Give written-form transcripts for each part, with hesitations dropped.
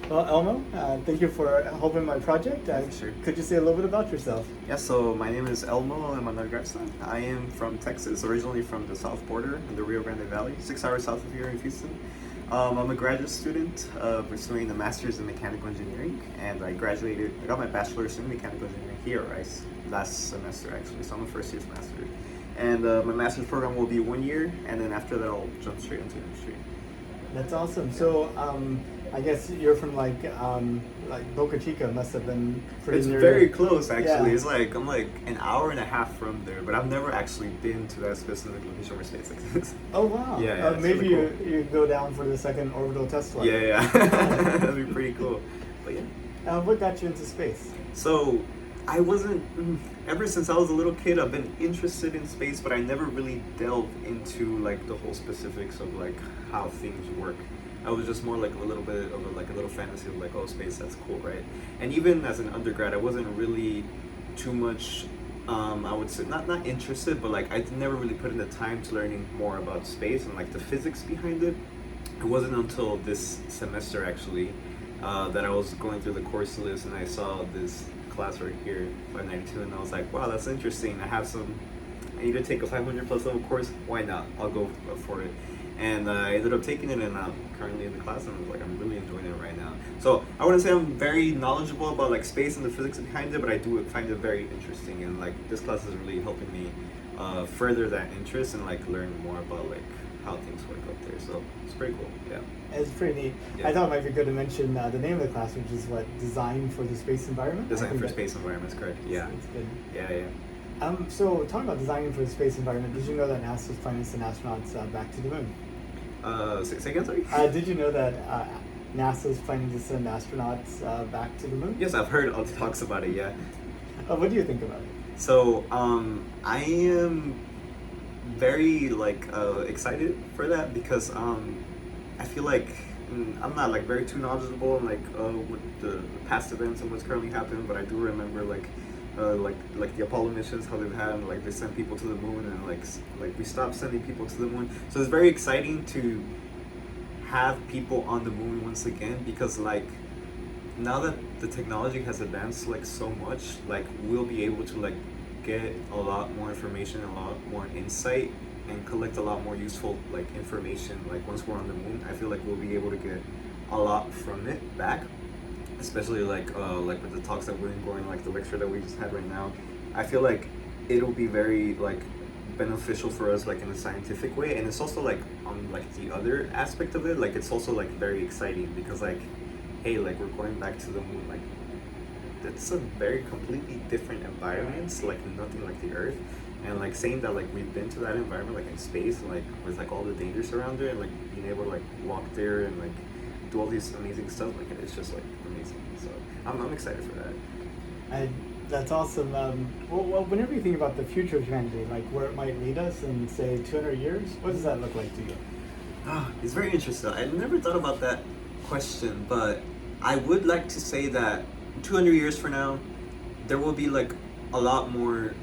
Well, Elmo, thank you for helping my project. Yeah, for sure. Could you say a little bit about yourself? Yeah, so my name is Elmo. I'm an undergrad student. I am from Texas, originally from the south border in the Rio Grande Valley, 6 hours south of here in Houston. I'm a graduate student pursuing a master's in mechanical engineering, and I got my bachelor's in mechanical engineering here, right, last semester actually, so I'm a first year master. And my master's program will be 1 year, and then after that I'll jump straight into industry. That's awesome. So, I guess you're from like Boca Chica. Must have been pretty It's near. very close actually. Yeah. It's like I'm like an hour and a half from there, but I've never actually been to that specific location where space exists. Oh wow. Yeah, yeah, it's Maybe really cool. you go down for the second orbital test flight. Yeah, yeah. That'd be pretty cool. But yeah. What got you into space? So I wasn't ever since I was a little kid. I've been interested in space, but I never really delved into like the whole specifics of like how things work. I was just more like a little bit of a little fantasy of like, oh, space, that's cool, right? And even as an undergrad, I wasn't really too much. I would say not interested, but like I never really put in the time to learning more about space and like the physics behind it. It wasn't until this semester actually that I was going through the course list and I saw this class right here, 592, and I was like, wow, that's interesting. I need to take a 500 plus level course. Why not? I'll go for it. And I ended up taking it, and I'm currently in the class, and I was like, I'm really enjoying it right now. So I wouldn't say I'm very knowledgeable about like space and the physics behind it, but I do find it very interesting, and like this class is really helping me further that interest and like learn more about like how things work out there. So it's pretty cool. Yeah. It's pretty neat. Yeah. I thought it might be good to mention the name of the class, which is what, Design for the Space Environment. Design for space environments, correct? Yeah. It's good. Yeah, yeah. So talking about designing for the space environment, did you know that NASA is planning to send astronauts back to the moon? Say again, sorry? Did you know that NASA is planning to send astronauts back to the moon? Yes, I've heard all the talks about it, yeah. What do you think about it? So, I am very like excited for that because I feel like I'm not like very too knowledgeable in like with the past events and what's currently happening, but I do remember like the Apollo missions, how they've had like they sent people to the moon and like we stopped sending people to the moon. So it's very exciting to have people on the moon once again because like now that the technology has advanced like so much, like we'll be able to like get a lot more information, a lot more insight, and collect a lot more useful like information. Like once we're on the moon, I feel like we'll be able to get a lot from it back, especially like with the talks that we're going, like the lecture that we just had right now. I feel like it'll be very like beneficial for us like in a scientific way, and it's also like on like the other aspect of it, like it's also like very exciting because like hey, like we're going back to the moon, like that's a very completely different environment, like nothing like the Earth. And like saying that like we've been to that environment like in space, and like with like all the dangers around there, and like being able to like walk there and like do all these amazing stuff, like it's just like amazing. So I'm excited for that. That's awesome. Whenever you think about the future of humanity, like where it might lead us in say 200 years, what does that look like to you? It's very interesting. I never thought about that question, but I would like to say that 200 years from now, there will be like a lot more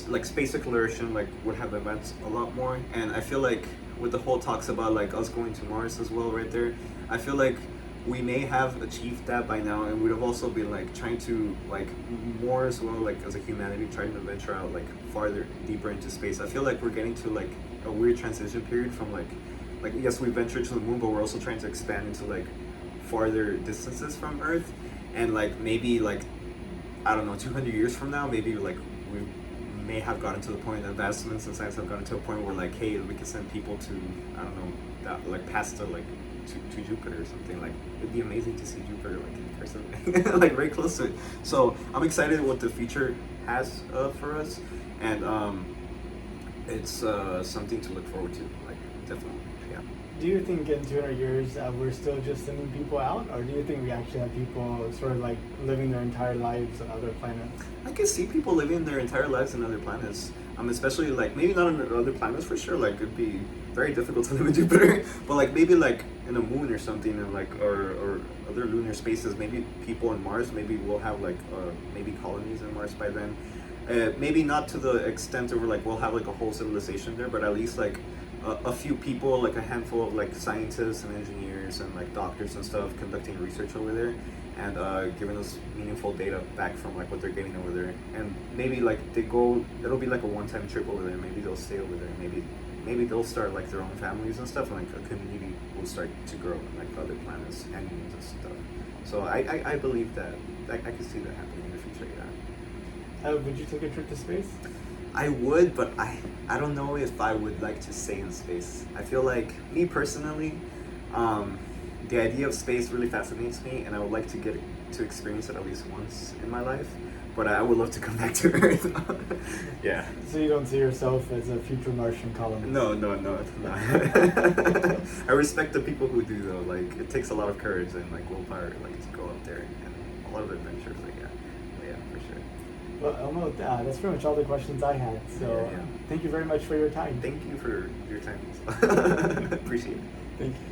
like space exploration like would have advanced a lot more, and I feel like with the whole talks about like us going to Mars as well right there, I feel like we may have achieved that by now, and we'd have also been like trying to like more as well like as a humanity trying to venture out like farther deeper into space. I feel like we're getting to like a weird transition period from like yes, we ventured to the moon, but we're also trying to expand into like farther distances from Earth, and like maybe like I don't know, 200 years from now, maybe like we may have gotten to the point, advancements in science have gotten to a point where like, hey, we can send people to, I don't know, that like past the like to Jupiter or something. Like it'd be amazing to see Jupiter like in person, like very close to it. So I'm excited what the future has for us, and it's something to look forward to, like definitely, yeah. Do you think in 200 years we're still just sending people out, or do you think we actually have people sort of like living their entire lives on other planets? I can see people living their entire lives on other planets. Especially like maybe not on other planets for sure. Like it'd be very difficult to live in Jupiter, but like maybe like in a moon or something, or like or other lunar spaces. Maybe people on Mars. Maybe we'll have like maybe colonies on Mars by then. Maybe not to the extent of like we'll have like a whole civilization there, but at least like a few people, like a handful of like scientists and engineers and like doctors and stuff conducting research over there, and giving us meaningful data back from like what they're getting over there. And maybe like they go, it'll be like a one-time trip over there. Maybe they'll stay over there. Maybe they'll start like their own families and stuff, and like a community will start to grow on like other planets and moons and stuff. So I believe that I could see that happening in the future. Yeah. Would you take a trip to space? I would, but I don't know if I would like to stay in space. I feel like, me personally, the idea of space really fascinates me, and I would like to get to experience it at least once in my life. But I would love to come back to Earth. Yeah. So you don't see yourself as a future Martian colonist? No. I respect the people who do though. Like, it takes a lot of courage and like willpower, like to go up there, and a lot of adventures. Like, yeah, for sure. Well, Elmo, that's pretty much all the questions I had. So Yeah. thank you very much for your time. Thank you for your time. Appreciate it. Thank you.